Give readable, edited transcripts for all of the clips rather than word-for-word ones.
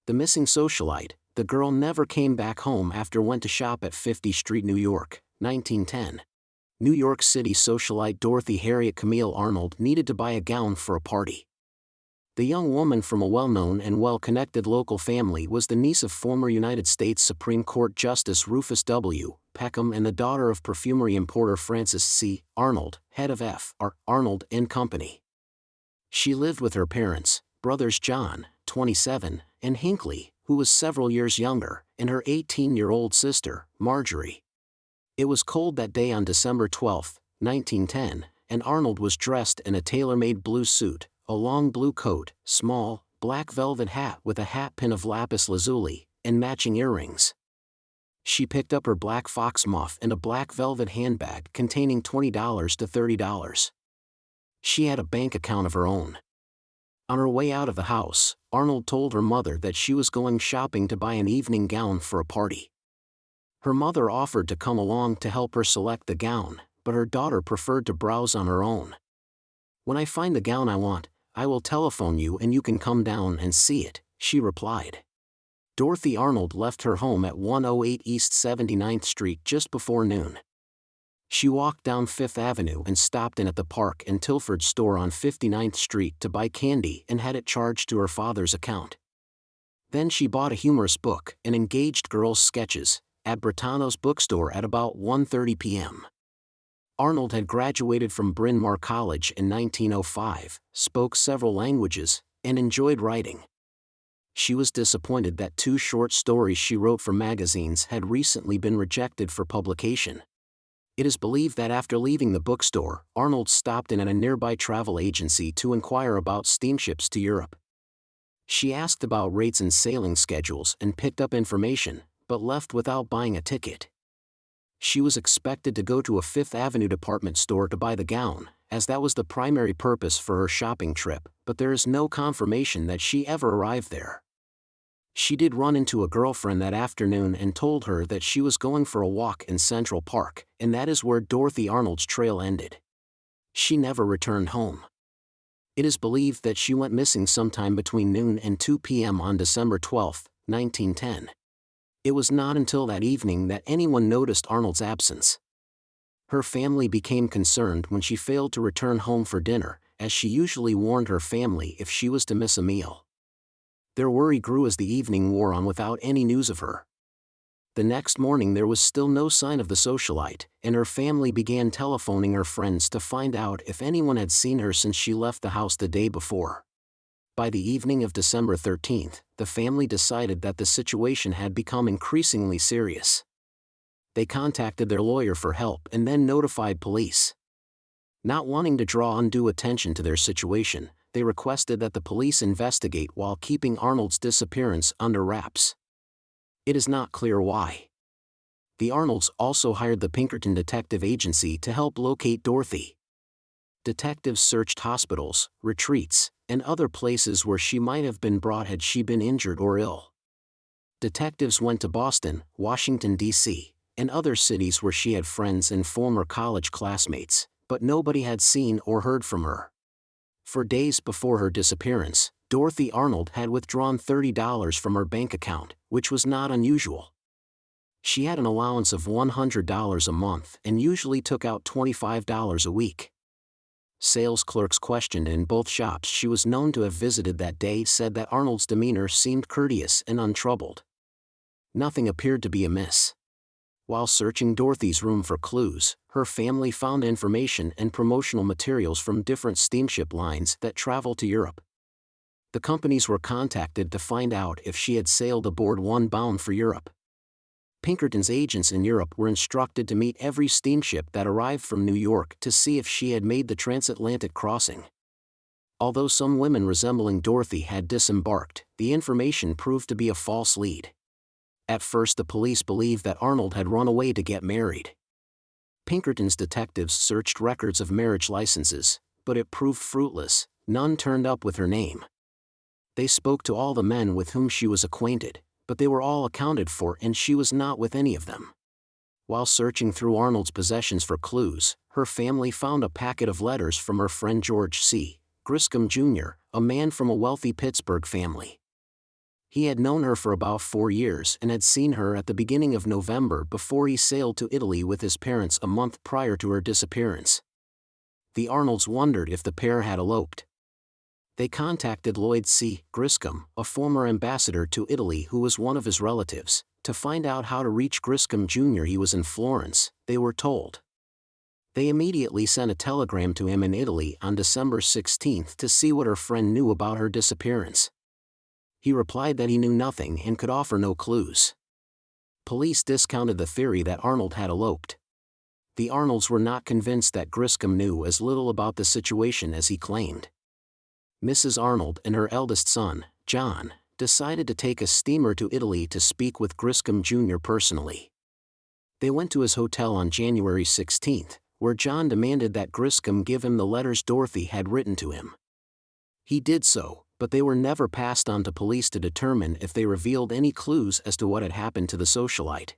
The missing socialite, the girl never came back home after went to shop at 50th Street, New York, 1910. New York City socialite Dorothy Harriet Camille Arnold needed to buy a gown for a party. The young woman from a well-known and well-connected local family was the niece of former United States Supreme Court Justice Rufus W. Peckham and the daughter of perfumery importer Francis C. Arnold, head of F.R. Arnold & Company. She lived with her parents, brothers John, 27, and Hinckley, who was several years younger, and her 18-year-old sister, Marjorie. It was cold that day on December 12, 1910, and Arnold was dressed in a tailor-made blue suit, a long blue coat, small, black velvet hat with a hat pin of lapis lazuli, and matching earrings. She picked up her black fox muff and a black velvet handbag containing $20 to $30. She had a bank account of her own. On her way out of the house, Arnold told her mother that she was going shopping to buy an evening gown for a party. Her mother offered to come along to help her select the gown, but her daughter preferred to browse on her own. "When I find the gown I want, I will telephone you and you can come down and see it," she replied. Dorothy Arnold left her home at 108 East 79th Street just before noon. She walked down Fifth Avenue and stopped in at the Park and Tilford store on 59th Street to buy candy and had it charged to her father's account. Then she bought a humorous book, An Engaged Girl's Sketches, at Britanno's bookstore at about 1:30 p.m. Arnold had graduated from Bryn Mawr College in 1905, spoke several languages, and enjoyed writing. She was disappointed that 2 short stories she wrote for magazines had recently been rejected for publication. It is believed that after leaving the bookstore, Arnold stopped in at a nearby travel agency to inquire about steamships to Europe. She asked about rates and sailing schedules and picked up information, but left without buying a ticket. She was expected to go to a Fifth Avenue department store to buy the gown, as that was the primary purpose for her shopping trip, but there is no confirmation that she ever arrived there. She did run into a girlfriend that afternoon and told her that she was going for a walk in Central Park, and that is where Dorothy Arnold's trail ended. She never returned home. It is believed that she went missing sometime between noon and 2 p.m. on December 12, 1910. It was not until that evening that anyone noticed Arnold's absence. Her family became concerned when she failed to return home for dinner, as she usually warned her family if she was to miss a meal. Their worry grew as the evening wore on without any news of her. The next morning there was still no sign of the socialite, and her family began telephoning her friends to find out if anyone had seen her since she left the house the day before. By the evening of December 13th, the family decided that the situation had become increasingly serious. They contacted their lawyer for help and then notified police. Not wanting to draw undue attention to their situation, they requested that the police investigate while keeping Arnold's disappearance under wraps. It is not clear why. The Arnolds also hired the Pinkerton Detective Agency to help locate Dorothy. Detectives searched hospitals, retreats, and other places where she might have been brought had she been injured or ill. Detectives went to Boston, Washington, D.C., and other cities where she had friends and former college classmates, but nobody had seen or heard from her. For days before her disappearance, Dorothy Arnold had withdrawn $30 from her bank account, which was not unusual. She had an allowance of $100 a month and usually took out $25 a week. Sales clerks questioned in both shops she was known to have visited that day said that Arnold's demeanor seemed courteous and untroubled. Nothing appeared to be amiss. While searching Dorothy's room for clues, her family found information and promotional materials from different steamship lines that traveled to Europe. The companies were contacted to find out if she had sailed aboard one bound for Europe. Pinkerton's agents in Europe were instructed to meet every steamship that arrived from New York to see if she had made the transatlantic crossing. Although some women resembling Dorothy had disembarked, the information proved to be a false lead. At first the police believed that Arnold had run away to get married. Pinkerton's detectives searched records of marriage licenses, but it proved fruitless. None turned up with her name. They spoke to all the men with whom she was acquainted, but they were all accounted for and she was not with any of them. While searching through Arnold's possessions for clues, her family found a packet of letters from her friend George C. Griscom Jr., a man from a wealthy Pittsburgh family. He had known her for about 4 years and had seen her at the beginning of November before he sailed to Italy with his parents a month prior to her disappearance. The Arnolds wondered if the pair had eloped. They contacted Lloyd C. Griscom, a former ambassador to Italy who was one of his relatives, to find out how to reach Griscom Jr. He was in Florence, they were told. They immediately sent a telegram to him in Italy on December 16 to see what her friend knew about her disappearance. He replied that he knew nothing and could offer no clues. Police discounted the theory that Arnold had eloped. The Arnolds were not convinced that Griscom knew as little about the situation as he claimed. Mrs. Arnold and her eldest son, John, decided to take a steamer to Italy to speak with Griscom Jr. personally. They went to his hotel on January 16, where John demanded that Griscom give him the letters Dorothy had written to him. He did so, but they were never passed on to police to determine if they revealed any clues as to what had happened to the socialite.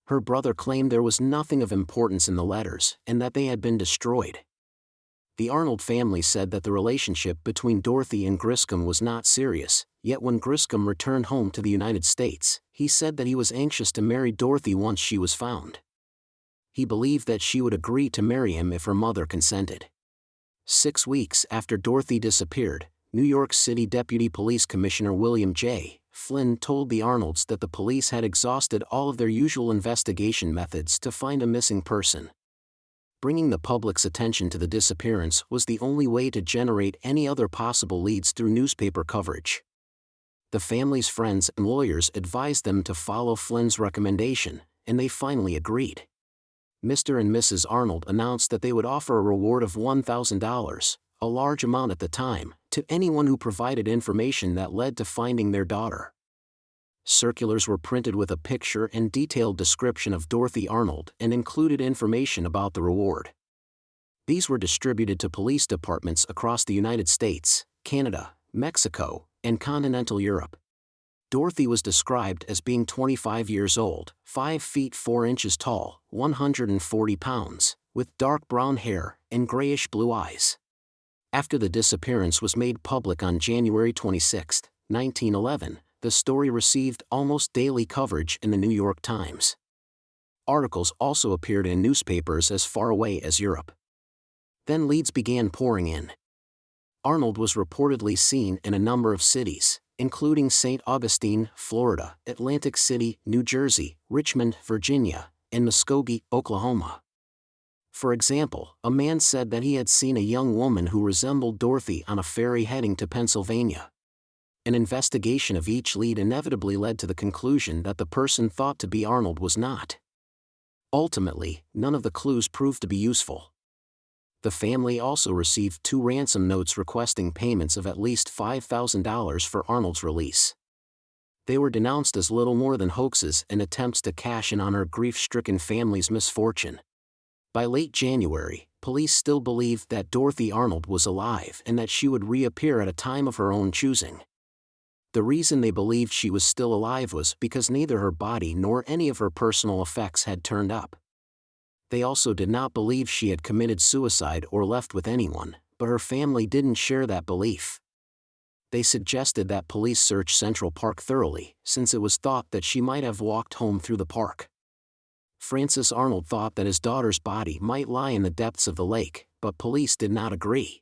Her brother claimed there was nothing of importance in the letters and that they had been destroyed. The Arnold family said that the relationship between Dorothy and Griscom was not serious, yet when Griscom returned home to the United States, he said that he was anxious to marry Dorothy once she was found. He believed that she would agree to marry him if her mother consented. 6 weeks after Dorothy disappeared, New York City Deputy Police Commissioner William J. Flynn told the Arnolds that the police had exhausted all of their usual investigation methods to find a missing person. Bringing the public's attention to the disappearance was the only way to generate any other possible leads through newspaper coverage. The family's friends and lawyers advised them to follow Flynn's recommendation, and they finally agreed. Mr. and Mrs. Arnold announced that they would offer a reward of $1,000, a large amount at the time, to anyone who provided information that led to finding their daughter. Circulars were printed with a picture and detailed description of Dorothy Arnold and included information about the reward. These were distributed to police departments across the United States, Canada, Mexico, and continental Europe. Dorothy was described as being 25 years old, 5 feet 4 inches tall, 140 pounds, with dark brown hair and grayish-blue eyes. After the disappearance was made public on January 26, 1911, the story received almost daily coverage in the New York Times. Articles also appeared in newspapers as far away as Europe. Then leads began pouring in. Arnold was reportedly seen in a number of cities, including St. Augustine, Florida, Atlantic City, New Jersey, Richmond, Virginia, and Muskogee, Oklahoma. For example, a man said that he had seen a young woman who resembled Dorothy on a ferry heading to Pennsylvania. An investigation of each lead inevitably led to the conclusion that the person thought to be Arnold was not. Ultimately, none of the clues proved to be useful. The family also received 2 ransom notes requesting payments of at least $5,000 for Arnold's release. They were denounced as little more than hoaxes and attempts to cash in on her grief-stricken family's misfortune. By late January, police still believed that Dorothy Arnold was alive and that she would reappear at a time of her own choosing. The reason they believed she was still alive was because neither her body nor any of her personal effects had turned up. They also did not believe she had committed suicide or left with anyone, but her family didn't share that belief. They suggested that police search Central Park thoroughly, since it was thought that she might have walked home through the park. Francis Arnold thought that his daughter's body might lie in the depths of the lake, but police did not agree.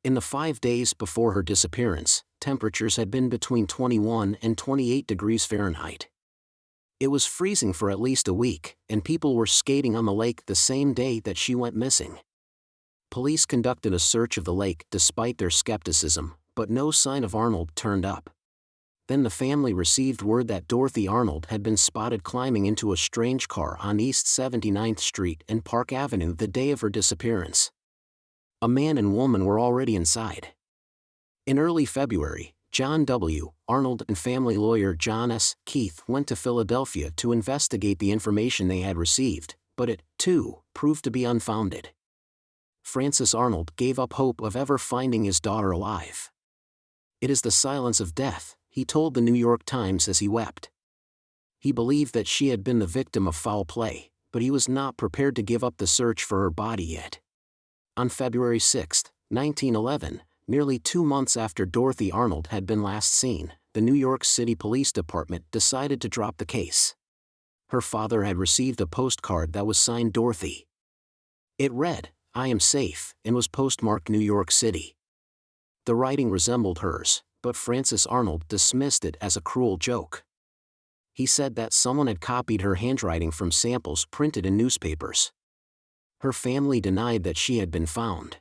In the 5 days before her disappearance, temperatures had been between 21 and 28 degrees Fahrenheit. It was freezing for at least a week, and people were skating on the lake the same day that she went missing. Police conducted a search of the lake despite their skepticism, but no sign of Arnold turned up. Then the family received word that Dorothy Arnold had been spotted climbing into a strange car on East 79th Street and Park Avenue the day of her disappearance. A man and woman were already inside. In early February, John W. Arnold and family lawyer John S. Keith went to Philadelphia to investigate the information they had received, but it, too, proved to be unfounded. Francis Arnold gave up hope of ever finding his daughter alive. "It is the silence of death," he told the New York Times as he wept. He believed that she had been the victim of foul play, but he was not prepared to give up the search for her body yet. On February 6, 1911, nearly 2 months after Dorothy Arnold had been last seen, the New York City Police Department decided to drop the case. Her father had received a postcard that was signed Dorothy. It read, "I am safe," and was postmarked New York City. The writing resembled hers, but Francis Arnold dismissed it as a cruel joke. He said that someone had copied her handwriting from samples printed in newspapers. Her family denied that she had been found.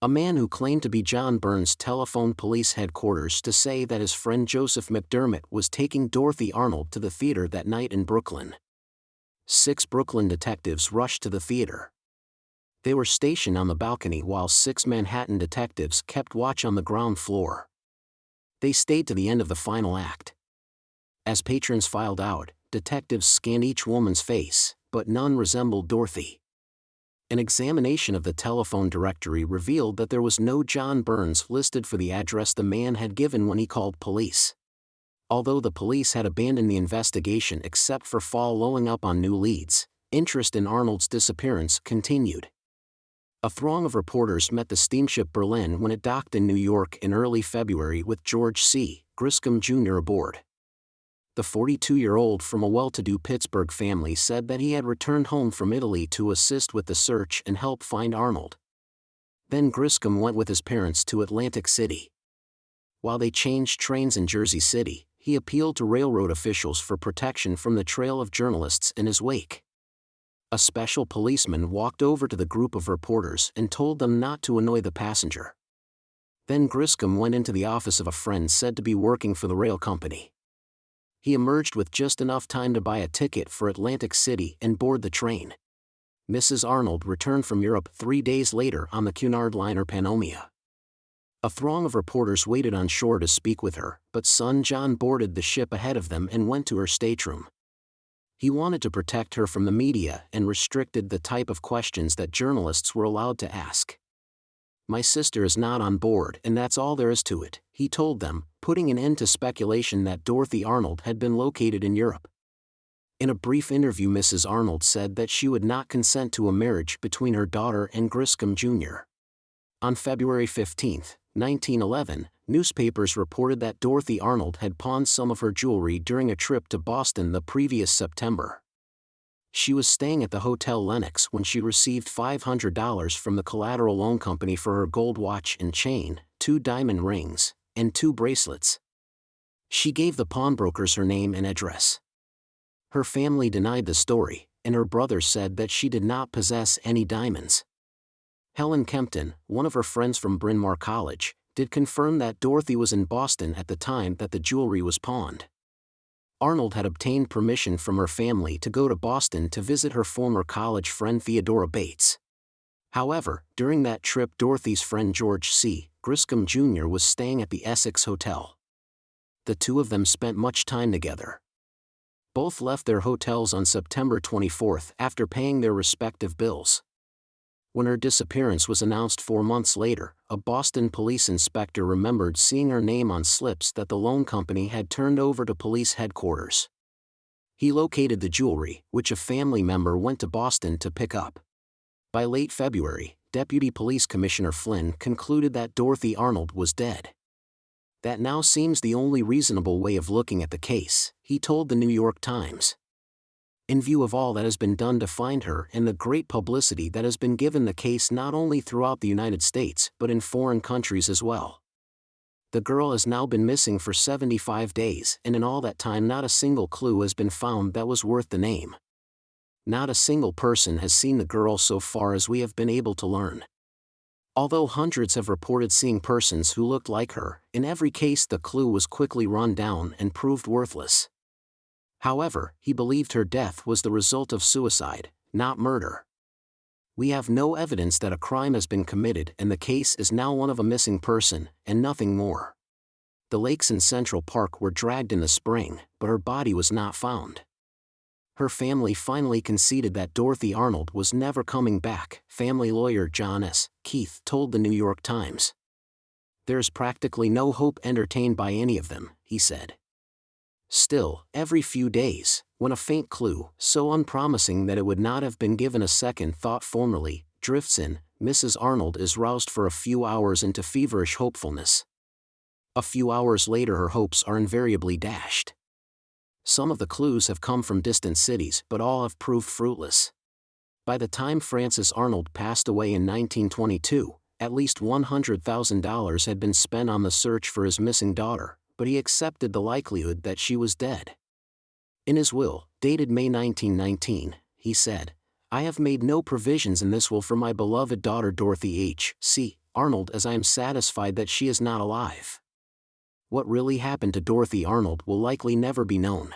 A man who claimed to be John Burns telephoned police headquarters to say that his friend Joseph McDermott was taking Dorothy Arnold to the theater that night in Brooklyn. 6 Brooklyn detectives rushed to the theater. They were stationed on the balcony while 6 Manhattan detectives kept watch on the ground floor. They stayed to the end of the final act. As patrons filed out, detectives scanned each woman's face, but none resembled Dorothy. An examination of the telephone directory revealed that there was no John Burns listed for the address the man had given when he called police. Although the police had abandoned the investigation except for following up on new leads, interest in Arnold's disappearance continued. A throng of reporters met the steamship Berlin when it docked in New York in early February with George C. Griscom Jr. aboard. The 42-year-old from a well-to-do Pittsburgh family said that he had returned home from Italy to assist with the search and help find Arnold. Then Griscom went with his parents to Atlantic City. While they changed trains in Jersey City, he appealed to railroad officials for protection from the trail of journalists in his wake. A special policeman walked over to the group of reporters and told them not to annoy the passenger. Then Griscom went into the office of a friend said to be working for the rail company. He emerged with just enough time to buy a ticket for Atlantic City and board the train. Mrs. Arnold returned from Europe 3 days later on the Cunard liner Pannomia. A throng of reporters waited on shore to speak with her, but son John boarded the ship ahead of them and went to her stateroom. He wanted to protect her from the media and restricted the type of questions that journalists were allowed to ask. "My sister is not on board and that's all there is to it," he told them, putting an end to speculation that Dorothy Arnold had been located in Europe. In a brief interview, Mrs. Arnold said that she would not consent to a marriage between her daughter and Griscom Jr. On February 15, 1911, newspapers reported that Dorothy Arnold had pawned some of her jewelry during a trip to Boston the previous September. She was staying at the Hotel Lenox when she received $500 from the Collateral Loan Company for her gold watch and chain, 2 diamond rings, and 2 bracelets. She gave the pawnbrokers her name and address. Her family denied the story, and her brother said that she did not possess any diamonds. Helen Kempton, one of her friends from Bryn Mawr College, did confirm that Dorothy was in Boston at the time that the jewelry was pawned. Arnold had obtained permission from her family to go to Boston to visit her former college friend Theodora Bates. However, during that trip Dorothy's friend George C. Griscom Jr. was staying at the Essex Hotel. The two of them spent much time together. Both left their hotels on September 24 after paying their respective bills. When her disappearance was announced 4 months later, a Boston police inspector remembered seeing her name on slips that the loan company had turned over to police headquarters. He located the jewelry, which a family member went to Boston to pick up. By late February, Deputy Police Commissioner Flynn concluded that Dorothy Arnold was dead. "That now seems the only reasonable way of looking at the case," he told the New York Times. "In view of all that has been done to find her and the great publicity that has been given the case not only throughout the United States but in foreign countries as well. The girl has now been missing for 75 days and in all that time not a single clue has been found that was worth the name. Not a single person has seen the girl so far as we have been able to learn. Although hundreds have reported seeing persons who looked like her, in every case the clue was quickly run down and proved worthless." However, he believed her death was the result of suicide, not murder. "We have no evidence that a crime has been committed and the case is now one of a missing person, and nothing more. The lakes in Central Park were dragged in the spring, but her body was not found." Her family finally conceded that Dorothy Arnold was never coming back, family lawyer John S. Keith told the New York Times. "There's practically no hope entertained by any of them," he said. Still, every few days, when a faint clue, so unpromising that it would not have been given a second thought formerly, drifts in, Mrs. Arnold is roused for a few hours into feverish hopefulness. A few hours later her hopes are invariably dashed. Some of the clues have come from distant cities, but all have proved fruitless. By the time Francis Arnold passed away in 1922, at least $100,000 had been spent on the search for his missing daughter, but he accepted the likelihood that she was dead. In his will, dated May 1919, he said, "I have made no provisions in this will for my beloved daughter Dorothy H. C. Arnold, as I am satisfied that she is not alive." What really happened to Dorothy Arnold will likely never be known.